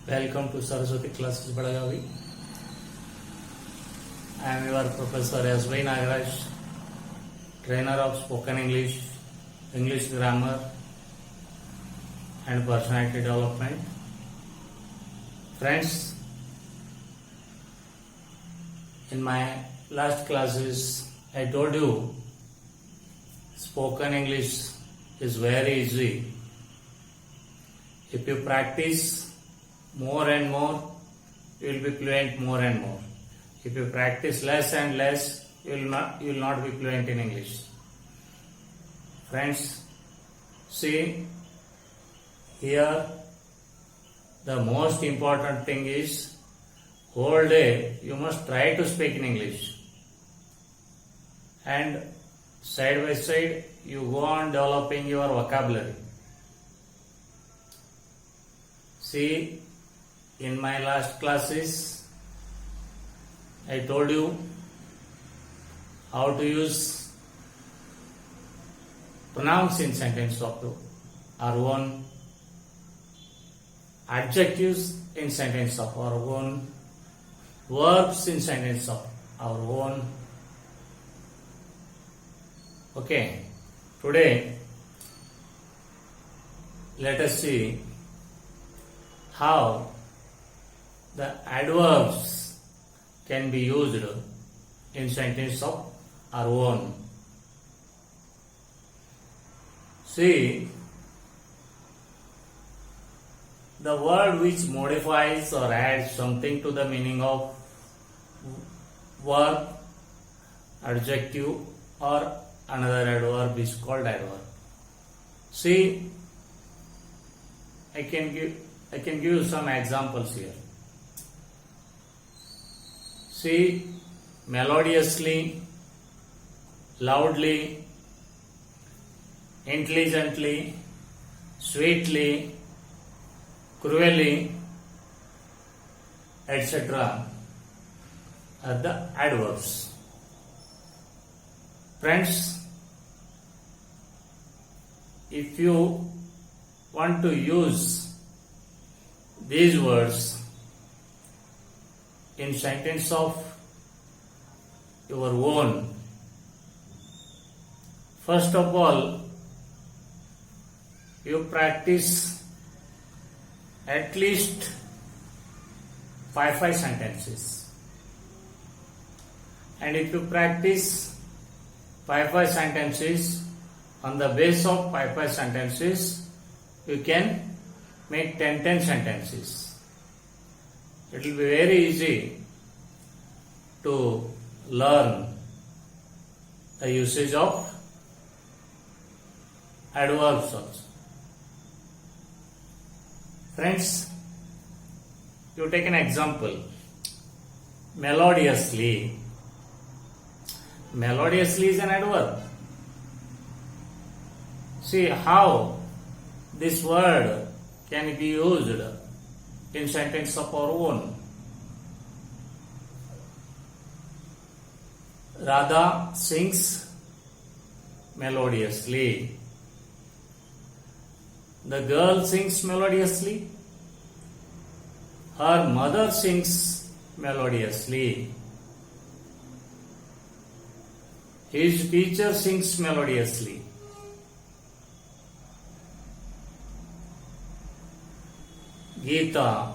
Welcome to Saraswati Classes Belagavi. I am your Professor S.Y. Nagaraj, trainer of spoken English, English grammar and personality development. Friends, in my last classes I told you spoken English is very easy. If you practice more and more, you will be fluent more and more. If you practice less and less, you will not be fluent in English. Friends, see here the most important thing is whole day you must try to speak in English, and side by side you go on developing your vocabulary. See, in my last classes I told you how to use pronouns in sentence of our own, adjectives in sentence of our own, verbs in sentence of our own. Okay, today let us see how the adverbs can be used in sentence of our own. See, the word which modifies or adds something to the meaning of verb, adjective or another adverb is called adverb. See, I can give you some examples here. See, melodiously, loudly, intelligently, sweetly, cruelly, etc. are the adverbs. Friends, if you want to use these words in sentence of your own, first of all you practice at least 5 sentences, and if you practice 5 sentences, on the base of 5 sentences you can make 10 sentences. It will be very easy to learn the usage of adverbs also. Friends, you take an example. Melodiously. Melodiously is an adverb. See how this word can be used in sentence of our own. Radha sings melodiously. The girl sings melodiously. Her mother sings melodiously. His teacher sings melodiously. Geeta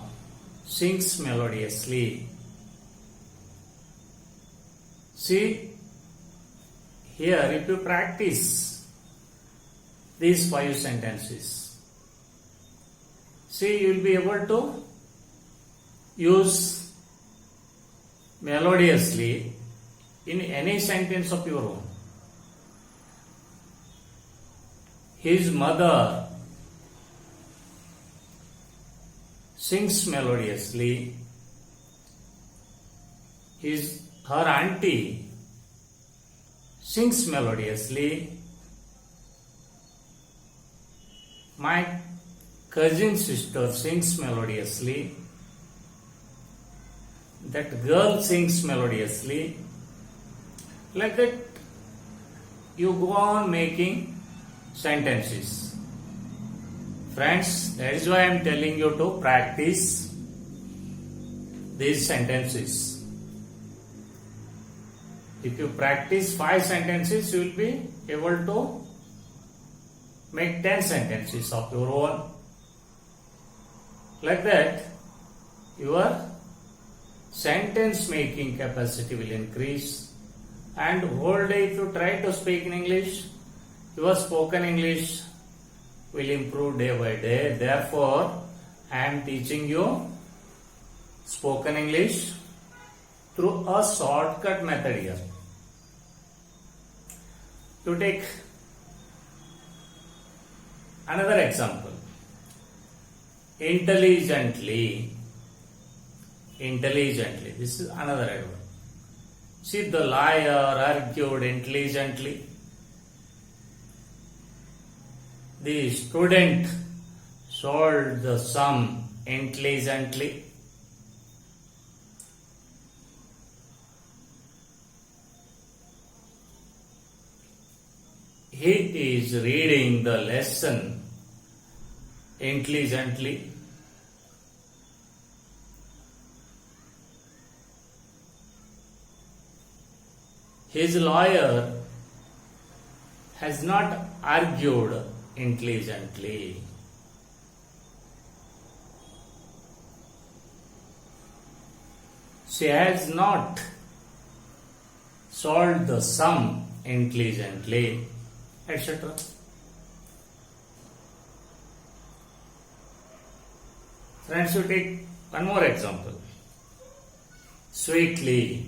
sings melodiously. See, here if you practice these 5 sentences, see, you will be able to use melodiously in any sentence of your own. His mother sings melodiously. Her auntie sings melodiously. My cousin sister sings melodiously. That girl sings melodiously. Like that, you go on making sentences. Friends, that is why I am telling you to practice these sentences. If you practice 5 sentences, you will be able to make 10 sentences of your own. Like that, your sentence making capacity will increase, and whole day if you try to speak in English, your spoken English will improve day by day. Therefore, I am teaching you spoken English through a shortcut method here. To take another example, intelligently. This is another adverb. See, the liar argued intelligently. The student solved the sum intelligently. He is reading the lesson intelligently. His lawyer has not argued intelligently. She has not solved the sum intelligently, etc. Friends, you take one more example. Sweetly.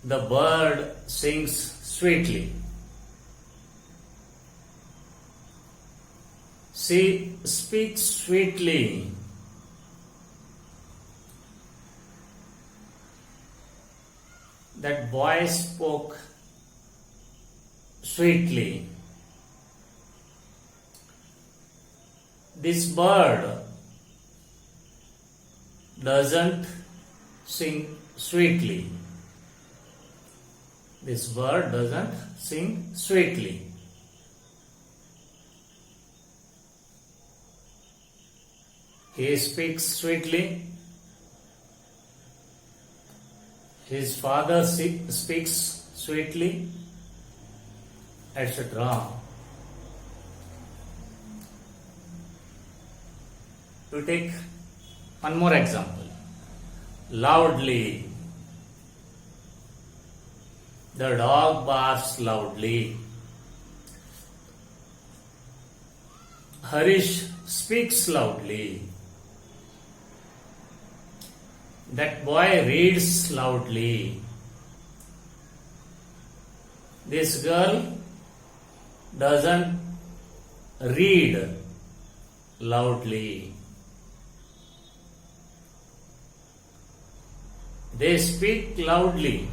The bird sings sweetly. She speaks sweetly. That boy spoke sweetly. This bird doesn't sing sweetly. This bird doesn't sing sweetly. He speaks sweetly. His father speaks sweetly, etc. To take one more example, loudly. The dog barks loudly. Harish speaks loudly. That boy reads loudly. This girl doesn't read loudly. They speak loudly,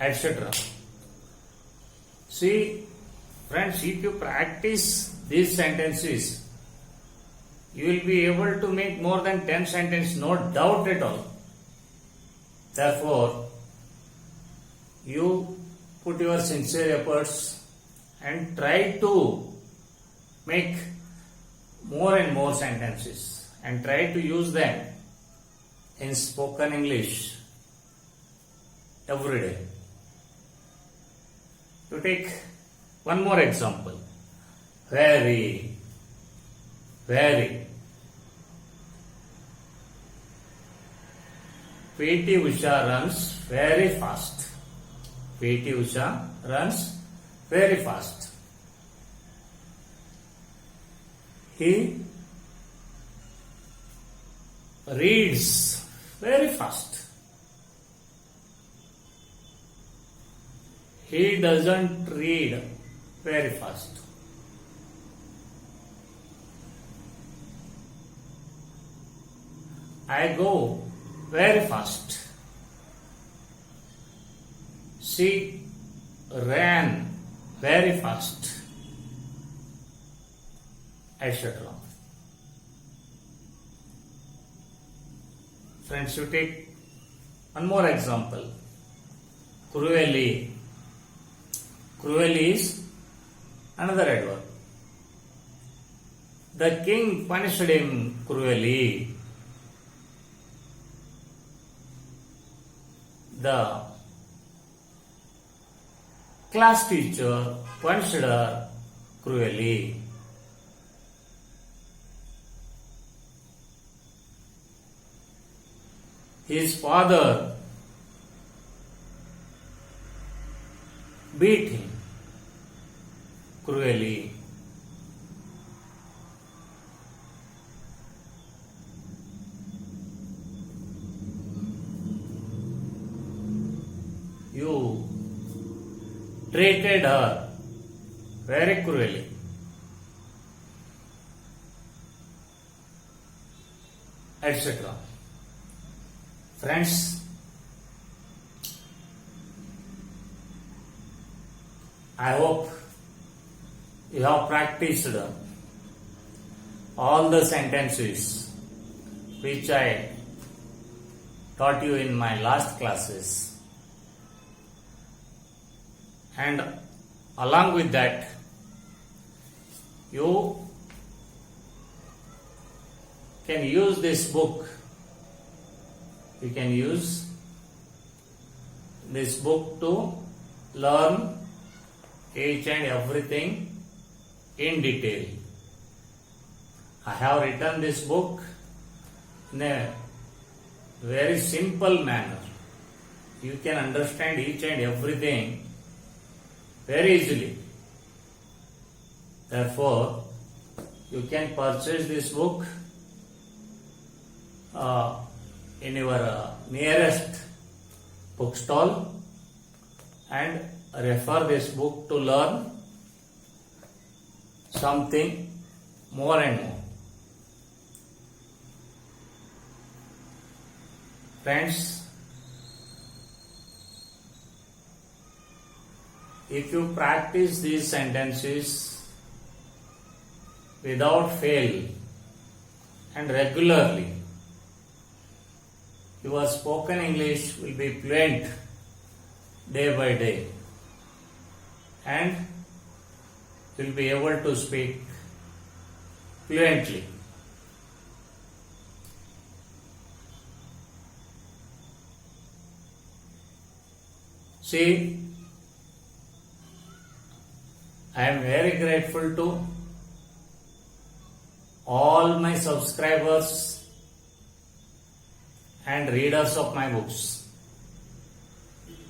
etc. See, friends, if you practice these sentences, you will be able to make more than 10 sentences, no doubt at all. Therefore, you put your sincere efforts and try to make more and more sentences and try to use them in spoken English every day. To take one more example, very. P.T. Usha runs very fast. P.T. Usha runs very fast. He reads very fast. He doesn't read very fast. I go very fast. She ran very fast, etc. Friends, you take one more example. Cruelly. Cruelly is another adverb. The king punished him cruelly. The class teacher punished her cruelly. His father beat him cruelly. You treated her very cruelly. Etc. Friends, I hope you have practiced all the sentences which I taught you in my last classes. And along with that, you can use this book. You can use this book to learn each and everything in detail. I have written this book in a very simple manner. You can understand each and everything very easily. Therefore, you can purchase this book in your nearest bookstall and refer this book to learn something more and more. Friends, if you practice these sentences without fail and regularly, your spoken English will be fluent day by day and you will be able to speak fluently. See, I am very grateful to all my subscribers and readers of my books.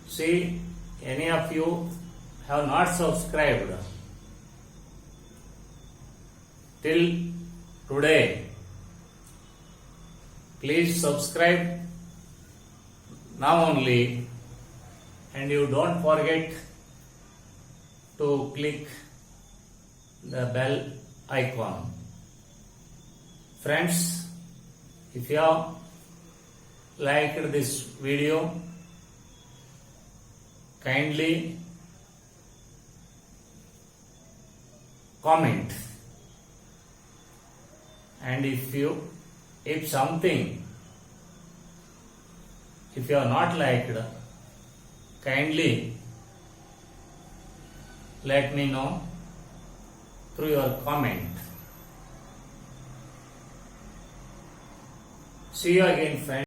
See, any of you have not subscribed till today, please subscribe now only, and you don't forget to click the bell icon. Friends, if you have liked this video, kindly comment, and if you have not liked, kindly let me know through your comment. See you again, friends.